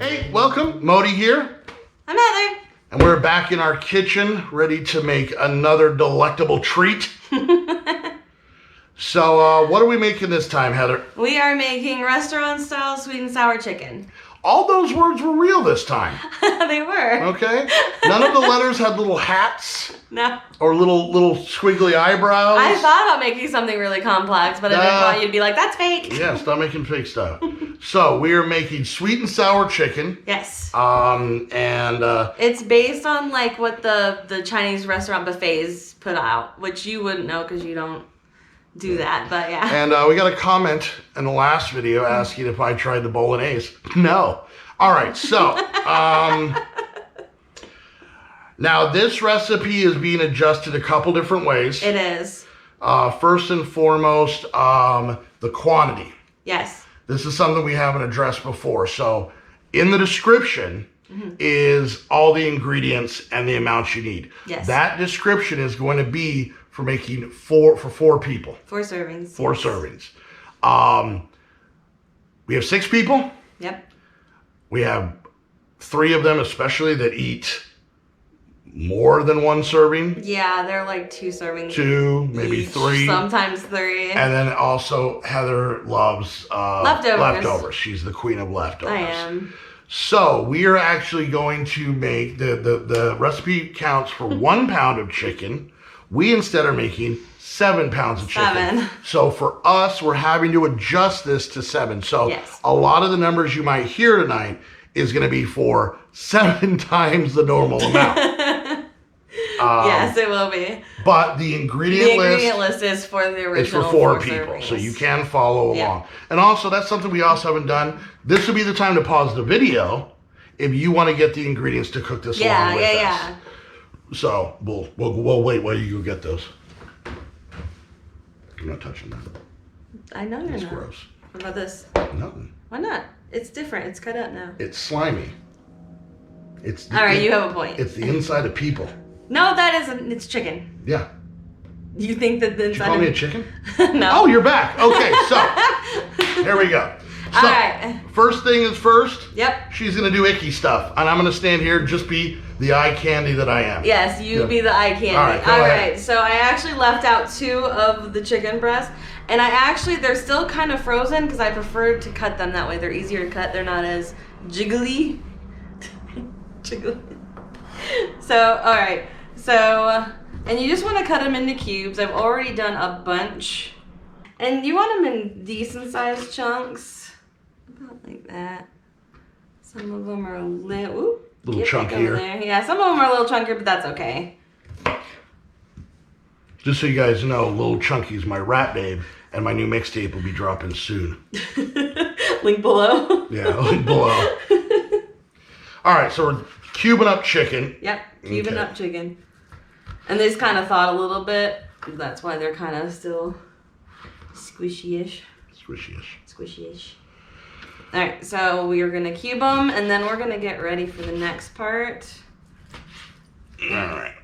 Hey, welcome. Modii here. I'm Heather. And we're back in our kitchen, ready to make another delectable treat. So, what are we making this time, Heather? We are making restaurant-style sweet and sour chicken. All those words were real this time. They were. Okay. None of the letters had little hats. No. Or little squiggly eyebrows. I thought about making something really complex, but I didn't want you to be like, that's fake. Yeah, stop making fake stuff. So, we are making sweet and sour chicken. Yes. It's based on like what the Chinese restaurant buffets put out, which you wouldn't know because you don't do that, but yeah. And we got a comment in the last video asking if I tried the bolognese. No. All right, so now this recipe is being adjusted a couple different ways. It is. First and foremost, the quantity. Yes. This is something we haven't addressed before. So in the description is all the ingredients and the amounts you need. Yes. That description is going to be for making for 4 people. 4 servings. 4 servings. We have 6 people. Yep. We have 3 of them especially that eat more than 1 serving. Yeah, they're like 2 servings. 2, maybe each, 3. Sometimes 3. And then also Heather loves leftovers. She's the queen of leftovers. I am. So we are actually going to make the recipe counts for 1 pound of chicken. We instead are making 7 pounds of chicken. 7. So for us, we're having to adjust this to 7. So yes. A lot of the numbers you might hear tonight is going to be for 7 times the normal amount. Yes, it will be. But the ingredient list is for the original. It's for 4 people, servings. so you can follow along. And also, that's something we also haven't done. This would be the time to pause the video if you want to get the ingredients to cook this along with us. Yeah. So we'll wait while you go get those. I'm not touching that. I know you're It's not. gross. What about this? Nothing. Why not? It's different. It's cut up now. It's slimy. It's all right. You have a point. It's the inside of people. No, that isn't. It's chicken. Yeah. You think that the Did you call me a chicken? No. Oh, you're back. Okay, so here we go. So, all right. First thing is first. Yep. She's gonna do icky stuff, and I'm gonna stand here, just be the eye candy that I am. Yes, you be the eye candy. All right. So I actually left out 2 of the chicken breasts, and they're still kind of frozen because I prefer to cut them that way. They're easier to cut. They're not as jiggly. Jiggly. So, all right. So, and you just want to cut them into cubes. I've already done a bunch, and you want them in decent sized chunks. About like that. Some of them are a little chunkier. Yeah, some of them are a little chunkier, but that's okay. Just so you guys know, Little Chunky's my rap babe, and my new mixtape will be dropping soon. Link below. Yeah, link below. All right, so we're cubing up chicken. Yep, cubing up chicken. And they just kind of thawed a little bit. That's why they're kind of still squishy-ish. Squishy-ish. All right, so we are going to cube them, and then we're going to get ready for the next part. All right.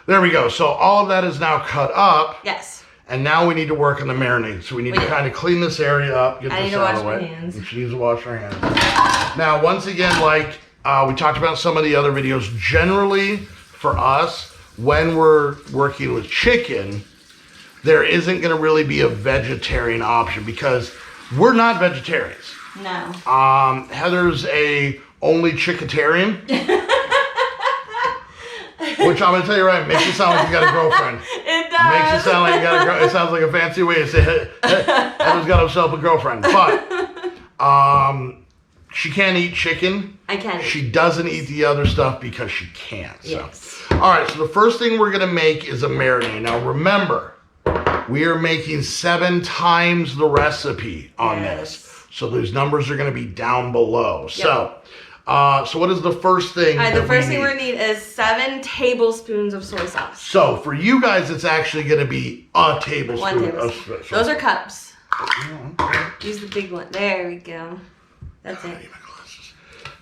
There we go. So all of that is now cut up. Yes. And now we need to work on the marinade. So we need to kind of clean this area up, get this out of the way. Hands. And she needs to wash her hands. Now, once again, like we talked about in some of the other videos, generally for us, when we're working with chicken, there isn't going to really be a vegetarian option because we're not vegetarians. No. Heather's a only chicketarian. Which I'm going to tell you right, makes you sound like you got a girlfriend. It does. Makes you sound like you got a girlfriend. It sounds like a fancy way to say Heather's got herself a girlfriend. But she can't eat chicken. I can. She doesn't eat the other stuff because she can't. So. Yes. All right, so the first thing we're going to make is a marinade. Now remember, we are making 7 times the recipe on this. So those numbers are going to be down below. Yep. So what is the first thing? All right, the first thing we're going to need is 7 tablespoons of soy sauce. So for you guys, it's actually going to be a tablespoon. 1 tablespoon. Those are cups. Use the big one. There we go. That's it.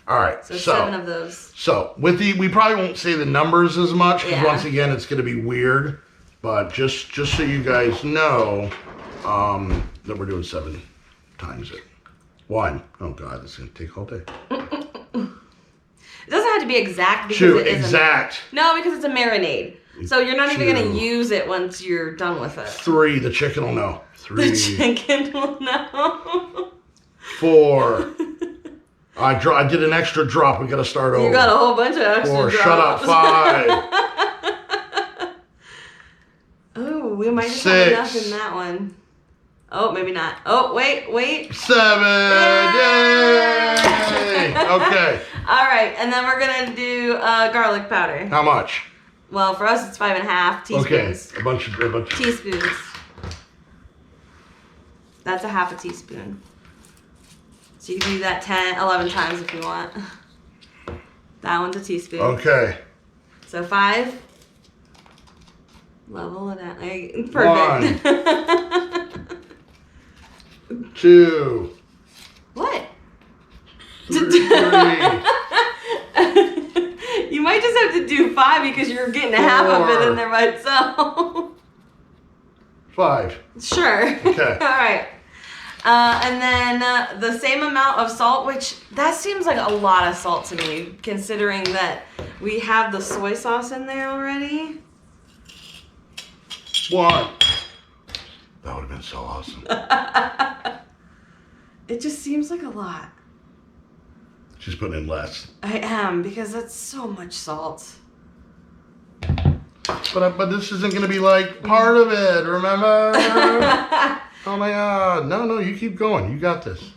All right. So 7 of those. So with we probably won't say the numbers as much because once again, it's going to be weird. But just so you guys know that we're doing 7 times it. 1. Oh God, this is gonna take all day. It doesn't have to be exact because 2. it is Exact. No, because it's a marinade. So you're not even 2. gonna use it once you're done with it. 3. The chicken will know. 3. The chicken will know. 4. I did an extra drop. We gotta start over. You got a whole bunch of extra 4. drops. Shut up. 5. Oh, we might just 6. have enough in that one. Oh, maybe not. Oh, wait. 7. Yay! Okay. All right, and then we're gonna do garlic powder. How much? Well, for us, it's 5.5 teaspoons. Okay. A bunch of Teaspoons. That's a half a teaspoon. So you can do that 10, 11 times if you want. That one's a teaspoon. Okay. So 5. Level it out. Perfect. 1. 2. What? 3. You might just have to do 5 because you're getting half of it 4. in there by itself. 5. Sure. Okay. All right. And then the same amount of salt, which that seems like a lot of salt to me, considering that we have the soy sauce in there already. 1. That would have been so awesome. It just seems like a lot. She's putting in less. I am, because that's so much salt. But this isn't going to be like part of it, remember? Oh my God. No, you keep going. You got this.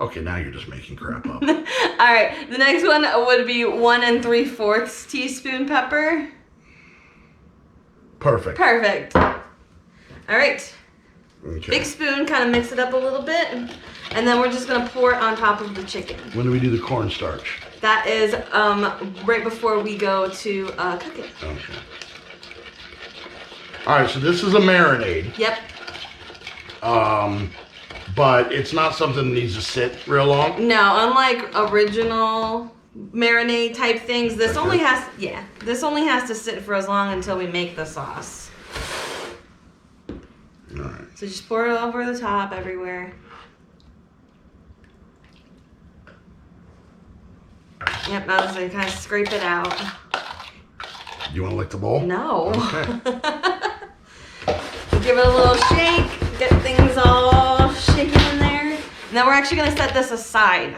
Okay, now you're just making crap up. All right, the next one would be 1 3/4 teaspoon pepper. Perfect. Perfect. All right. Okay. Big spoon, kind of mix it up a little bit. And then we're just going to pour it on top of the chicken. When do we do the cornstarch? That is right before we go to cook it. Okay. All right, so this is a marinade. Yep. But it's not something that needs to sit real long. No, unlike original marinade type things, this only has to sit for as long until we make the sauce. All right. So just pour it over the top everywhere. Yep, now just kind of scrape it out. You want to lick the bowl? No. Okay. Give it a little shake, get things all shaken in there. And then we're actually gonna set this aside.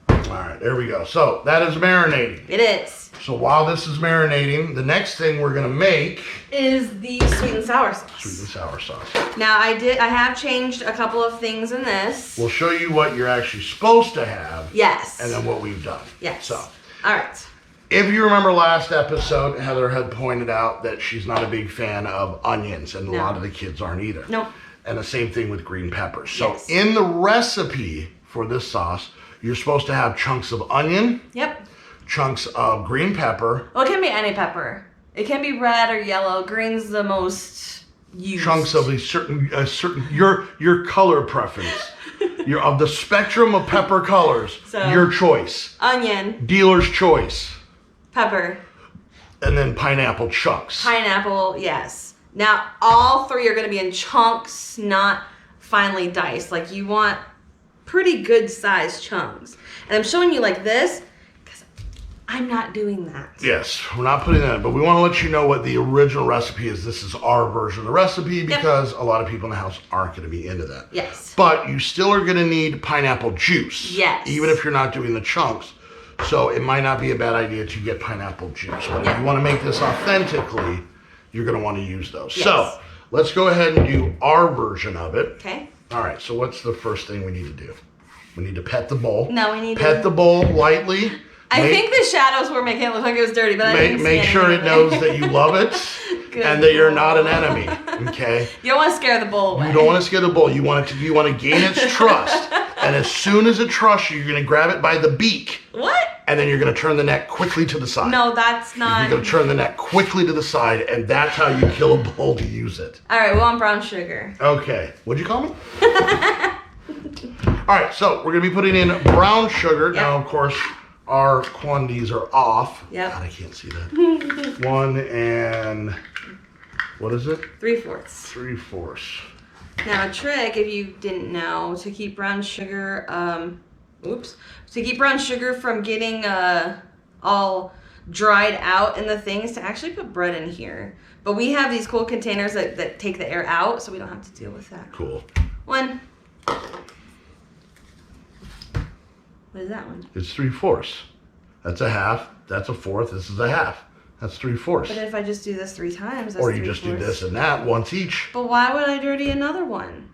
All right, there we go. So that is marinating. It is. So while this is marinating, the next thing we're gonna make Is the sweet and sour sauce. sweet and sour sauce. Now I have changed a couple of things in this. We'll show you what you're actually supposed to have. Yes. And then what we've done. Yes. So All right. if you remember last episode, Heather had pointed out that she's not a big fan of onions, and a No. lot of the kids aren't either. Nope. And the same thing with green peppers. So Yes. in the recipe for this sauce, you're supposed to have chunks of onion, Yep. chunks of green pepper, Well, it can be any pepper. It can be red or yellow. Green's the most used. chunks of a certain your color preference. You're of the spectrum of pepper colors. So- your choice. Onion, Dealer's choice. pepper, And then pineapple chunks. pineapple, yes. Now, all 3 are going to be in chunks, not finely diced. Like, you want pretty good sized chunks. And I'm showing you like this because I'm not doing that. Yes, we're not putting that in, but we want to let you know what the original recipe is. This is our version of the recipe because a lot of people in the house aren't going to be into that. Yes. But you still are going to need pineapple juice. Yes. Even if you're not doing the chunks. So it might not be a bad idea to get pineapple juice. But if Yeah. you want to make this authentically, you're going to want to use those. Yes. So let's go ahead and do our version of it. Okay. All right, so what's the first thing we need to do? We need to pet the bowl. No, we need Pet to... the bowl lightly. I think the shadows were making it look like it was dirty, but I didn't see Make sure it anything. knows that you love it Good and that you're boy. not an enemy. Okay? You don't want to scare the bull away. You don't want to scare the bull. You want to gain its trust. And as soon as it trusts you, you're going to grab it by the beak. What? And then you're going to turn the neck quickly to the side. No, that's not... You're going to turn the neck quickly to the side, and that's how you kill a bull to use it. All right, we want brown sugar. Okay. What'd you call me? All right, so we're going to be putting in brown sugar. Yep. Now, of course, our quantities are off. Yep. God, I can't see that. 1 and... What is it? 3/4. 3/4. Now a trick, if you didn't know, to keep brown sugar, to keep brown sugar from getting all dried out in the things, to actually put bread in here. But we have these cool containers that take the air out, so we don't have to deal with that. Cool. One. What is that one? It's 3/4. That's a half. That's a fourth. This is a half. That's 3/4. But if I just do this 3 times, that's Or you just do 3/4. this and that once each. But why would I dirty another one?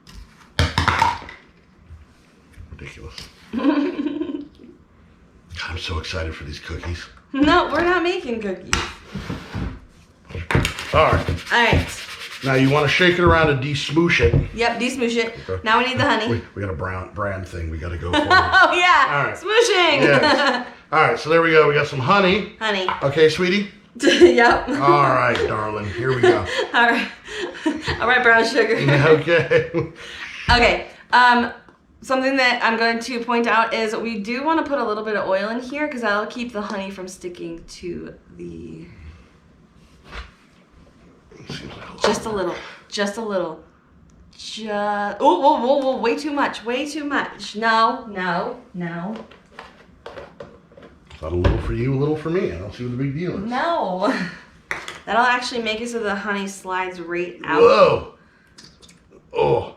Ridiculous. God, I'm so excited for these cookies. No, we're not making cookies. All right. All right. Now you want to shake it around and de-smoosh it. Yep, de-smoosh it. Okay. Now we need the honey. We got a brand thing we got to go for. Oh, yeah. All right. Smooshing. Yes. All right, so there we go. We got some honey. Honey. Okay, sweetie? Yep. All right, darling. Here we go. All right. All right, brown sugar. Okay. Okay. Something that I'm going to point out is we do want to put a little bit of oil in here because that'll keep the honey from sticking to the... Just a little. Just a little. Just... Oh, whoa, whoa, whoa. Way too much. Way too much. No, no, no. Not a little for you, a little for me. I don't see what the big deal is. No. That'll actually make it so the honey slides right out. Whoa. Oh.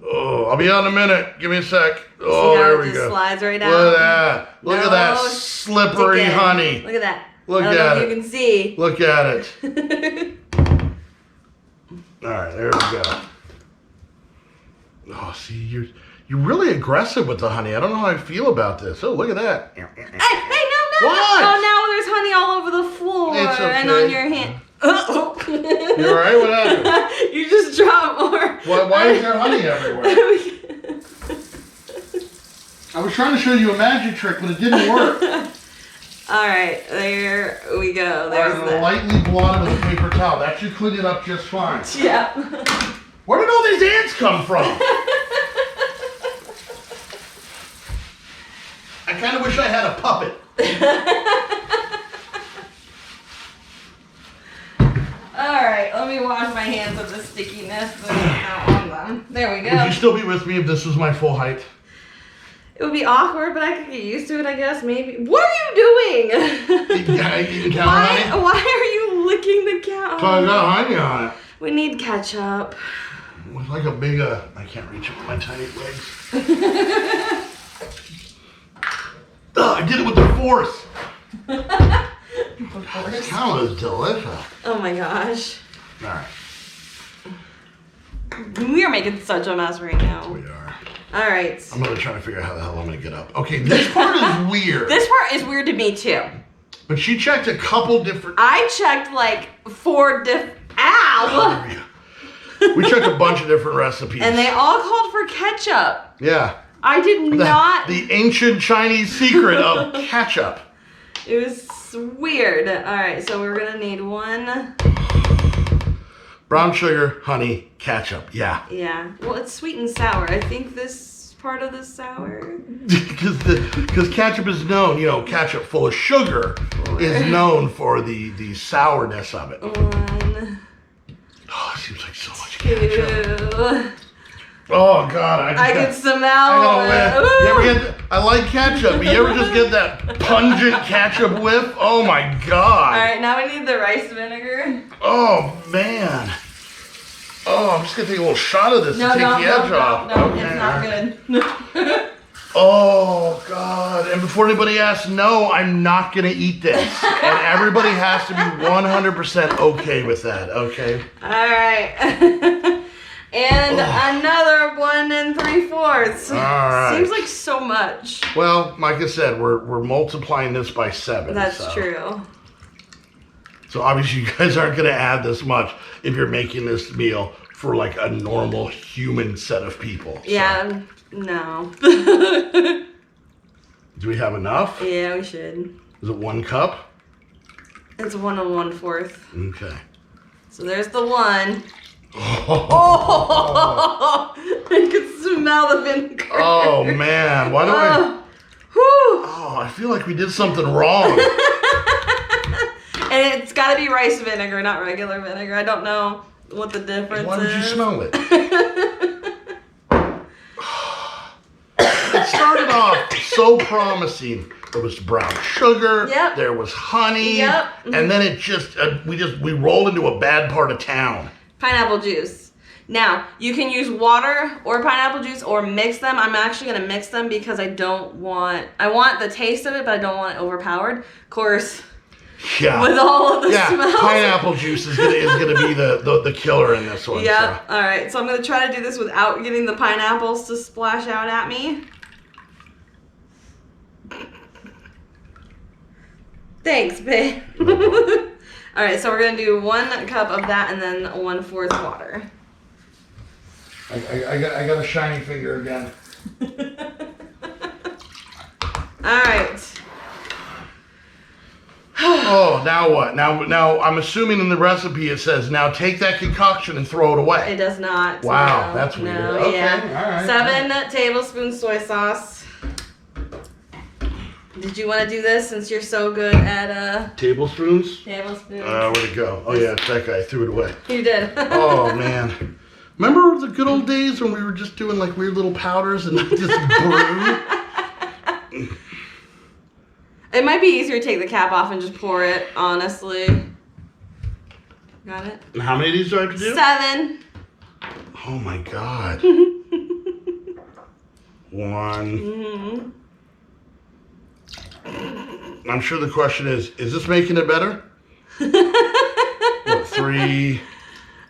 Oh, I'll be out in a minute. Give me a sec. Oh, See how there it we just go. Slides right out. Look at that. Look at that No slippery sticking. honey. Look at that. Look I don't know at if it. you can see. Look at it. All right, there we go. Oh, see, you're really aggressive with the honey. I don't know how I feel about this. Oh, look at that. Hey, no. What? Oh, now there's honey all over the floor It's okay. and on your hand. You all right? What happened? You just dropped more. Why is there honey everywhere? I was trying to show you a magic trick, but it didn't work. All right, there we go. I'm There's going to that. lightly blot it with a paper towel. That should clean it up just fine. Yeah. Where did all these ants come from? I kind of wish I had a puppet. Alright, let me wash my hands of the stickiness that's on them. There we Would go. you still be with me if this was my full height? It would be awkward, but I could get used to it, I guess, maybe. What are you doing? Eating cow honey? Why are you licking the cow? So I got honey on it. We need ketchup. With like a big, I can't reach it with my tiny legs. I did it with the force. This cow is delicious. Oh my gosh. All right. We are making such a mess right now. We are. Alright. I'm going to try to figure out how the hell I'm going to get up. Okay, this part is weird. This part is weird to me too. But she checked a couple different... I checked like 4 different... Ow! We checked a bunch of different recipes. And they all called for ketchup. Yeah. I did not... The ancient Chinese secret of ketchup. It was weird. Alright, so we're gonna need 1... Brown sugar, honey, ketchup. Yeah. Yeah. Well, it's sweet and sour. I think this part of the sour... Because ketchup is known, ketchup full of sugar is known for the sourness of it. 1, Oh, it seems like so much ketchup. 2... Oh, God. I can smell it. I like ketchup, but you ever just get that pungent ketchup whiff? Oh, my God. Alright, now we need the rice vinegar. Oh, man. Oh, I'm just going to take a little shot of this to take the edge off. No, Okay, it's not good. Oh, God. And before anybody asks, no, I'm not going to eat this. And everybody has to be 100% okay with that, okay? Alright. And another 1 3/4. All right. Seems like so much. Well, like I said, we're multiplying this by 7. That's so. true. So obviously you guys aren't going to add this much if you're making this meal for like a normal human set of people. So. Yeah, no. Do we have enough? Yeah, we should. Is it 1 cup? It's 1 1/4. Okay. So there's the 1. Oh! I can smell the vinegar. Oh man, why do Whew. I feel like we did something wrong. And it's got to be rice vinegar, not regular vinegar. I don't know what the difference Why is. don't you smell it? It started off so promising. There was brown sugar. Yep. There was honey. Yep. And then it just we rolled into a bad part of town. Pineapple juice. Now, you can use water or pineapple juice or mix them. I'm actually going to mix them because I want the taste of it, but I don't want it overpowered. Of course, yeah. With all of the smells. Pineapple juice is gonna be the killer in this one. Yeah. So. All right. So I'm going to try to do this without getting the pineapples to splash out at me. Thanks, babe. All right. So we're going to do 1 cup of that and then 1/4 water. I got a shiny finger again. All right. Oh, now what? Now I'm assuming in the recipe it says now take that concoction and throw it away. It does not. Wow, no, that's weird. No, Okay, yeah. all right. 7 tablespoons soy sauce. Did you want to do this since you're so good at Tablespoons? tablespoons? Where'd it go? Oh yeah, it's that guy. Threw it away. You did. Oh man. Remember the good old days when we were just doing like weird little powders and just brew? It might be easier to take the cap off and just pour it, honestly. Got it? And how many of these do I have to do? 7. Oh my god. 1. I'm sure the question is this making it better? What, 3,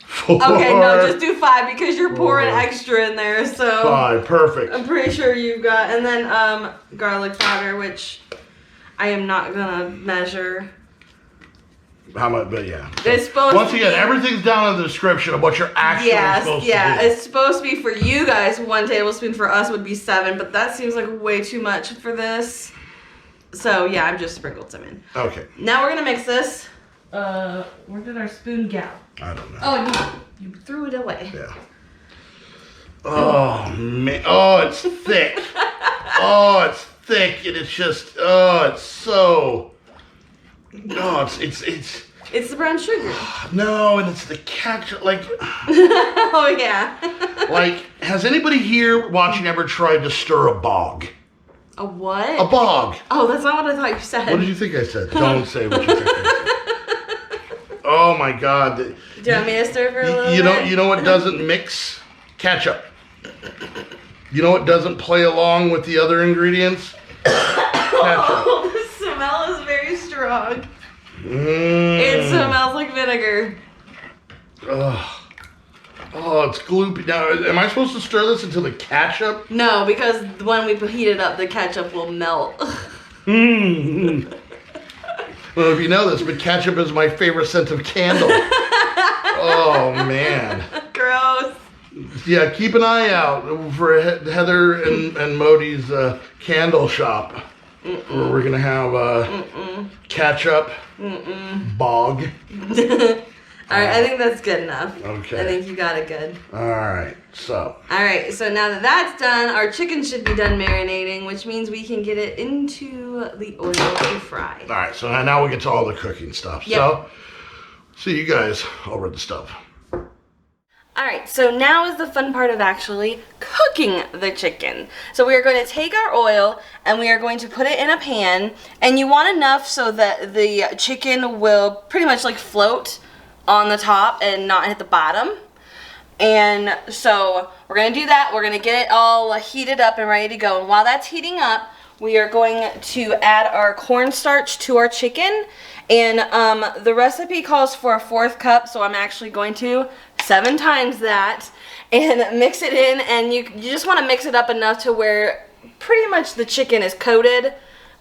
4? Okay, no, just do 5 because you're pouring 4, extra in there, so. 5, perfect. I'm pretty sure you've got, and then garlic powder, which I am not gonna measure. How much? But yeah. It's supposed Once to again, be, everything's down in the description of what you're actually supposed to do. It's supposed to be for you guys 1 tablespoon. For us would be 7, but that seems like way too much for this. So yeah, I've just sprinkled some in. Okay. Now we're gonna mix this. Where did our spoon go? I don't know. Oh, you threw it away. Yeah. Oh man. Oh, it's thick. Oh, it's thick, and it's just. Oh, it's so. No, it's. It's the brown sugar. No, and it's the ketchup. Like. Oh yeah. Like, has anybody here watching ever tried to stir a bog? A what? A bog. Oh, that's not what I thought you said. What did you think I said? Don't say what you think I said. Oh my God. Do you want me to stir for a little bit? You know what doesn't mix? Ketchup. You know what doesn't play along with the other ingredients? Ketchup. Oh, the smell is very strong. It Mm. smells like vinegar. Ugh. Oh, it's gloopy. Now, am I supposed to stir this until the ketchup? No, because when we heat it up, the ketchup will melt. Mm. Well, if you know this, but ketchup is my favorite scent of candle. Oh, man. Gross. Yeah, keep an eye out for Heather and Modi's candle shop. Where we're going to have ketchup, bog. All right, I think that's good enough. Okay. I think you got it good. All right, so. All right, so now that that's done, our chicken should be done marinating, which means we can get it into the oil to fry. All right, so now we get to all the cooking stuff. Yep. So, see you guys over at the stove. All right, so now is the fun part of actually cooking the chicken. So we are going to take our oil and we are going to put it in a pan, and you want enough so that the chicken will pretty much like float on the top and not hit the bottom. And so we're going to do that. We're going to get it all heated up and ready to go. And while that's heating up, we are going to add our cornstarch to our chicken. And the recipe calls for a 1/4 cup, so I'm actually going to 7 times that and mix it in. And you just want to mix it up enough to where pretty much the chicken is coated,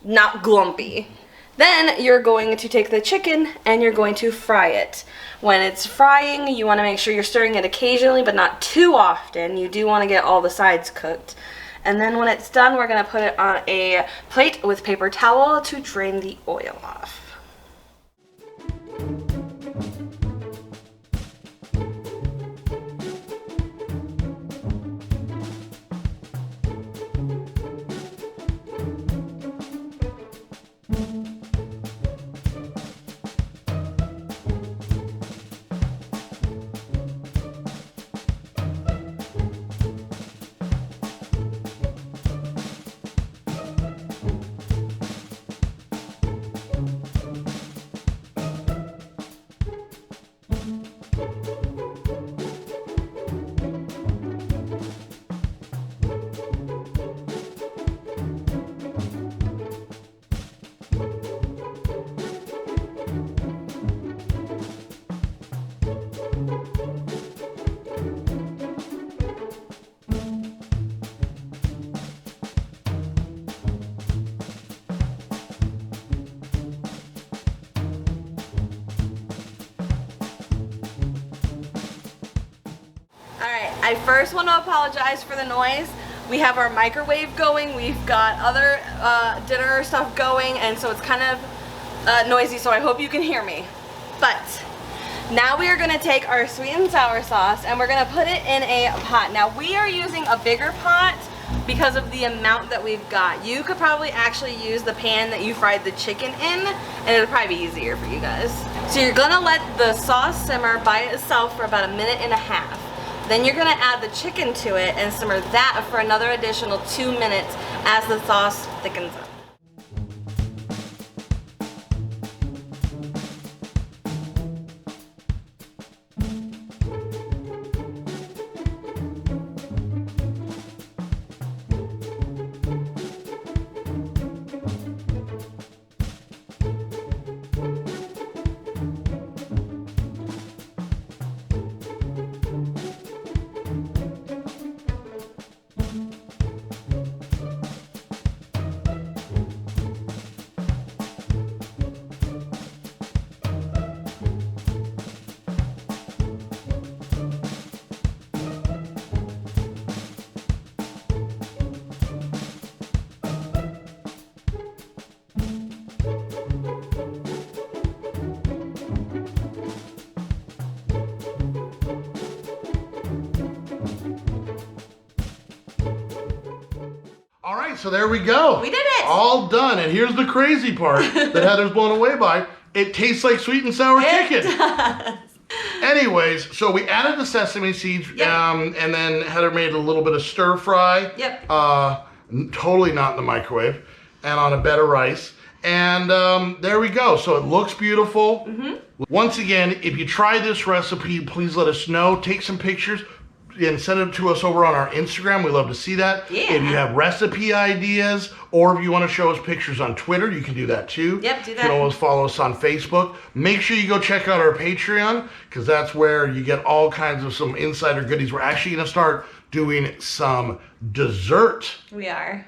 not glumpy. Then you're going to take the chicken and you're going to fry it. When it's frying, you want to make sure you're stirring it occasionally, but not too often. You do want to get all the sides cooked. And then when it's done, we're going to put it on a plate with paper towel to drain the oil off. Alright, I first want to apologize for the noise. We have our microwave going, we've got other dinner stuff going, and so it's kind of noisy, so I hope you can hear me. But now we are going to take our sweet and sour sauce and we're going to put it in a pot. Now we are using a bigger pot because of the amount that we've got. You could probably actually use the pan that you fried the chicken in, and it'll probably be easier for you guys. So you're gonna let the sauce simmer by itself for about 1.5 minutes. Then you're gonna add the chicken to it and simmer that for another additional 2 minutes as the sauce thickens up. All right, so there we go. We did it. All done. And here's the crazy part that Heather's blown away by. It tastes like sweet and sour chicken. Does. Anyways, so we added the sesame seeds, Yep. and then Heather made a little bit of stir fry. Yep. Totally not in the microwave, and on a bed of rice. And there we go. So it looks beautiful. Once again, if you try this recipe, please let us know. Take some pictures and send it to us over on our Instagram. We love to see that. Yeah. If you have recipe ideas, or if you want to show us pictures on Twitter, you can do that too. Yep, do You that. can always follow us on Facebook. Make sure you go check out our Patreon, because that's where you get all kinds of some insider goodies. We're actually going to start doing some dessert We are.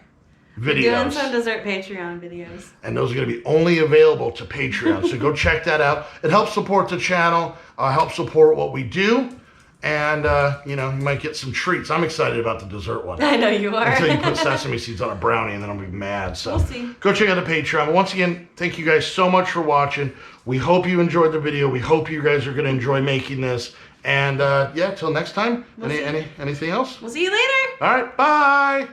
videos. Doing some dessert Patreon videos. And those are going to be only available to Patreon. So go check that out. It helps support the channel, helps support what we do. And, you know, you might get some treats. I'm excited about the dessert one. I know you are. Until you put sesame seeds on a brownie, and then I'll be mad. So We'll see. Go check out the Patreon. Once again, thank you guys so much for watching. We hope you enjoyed the video. We hope you guys are going to enjoy making this. And, yeah, till next time. Anything else? We'll see you later. All right, bye.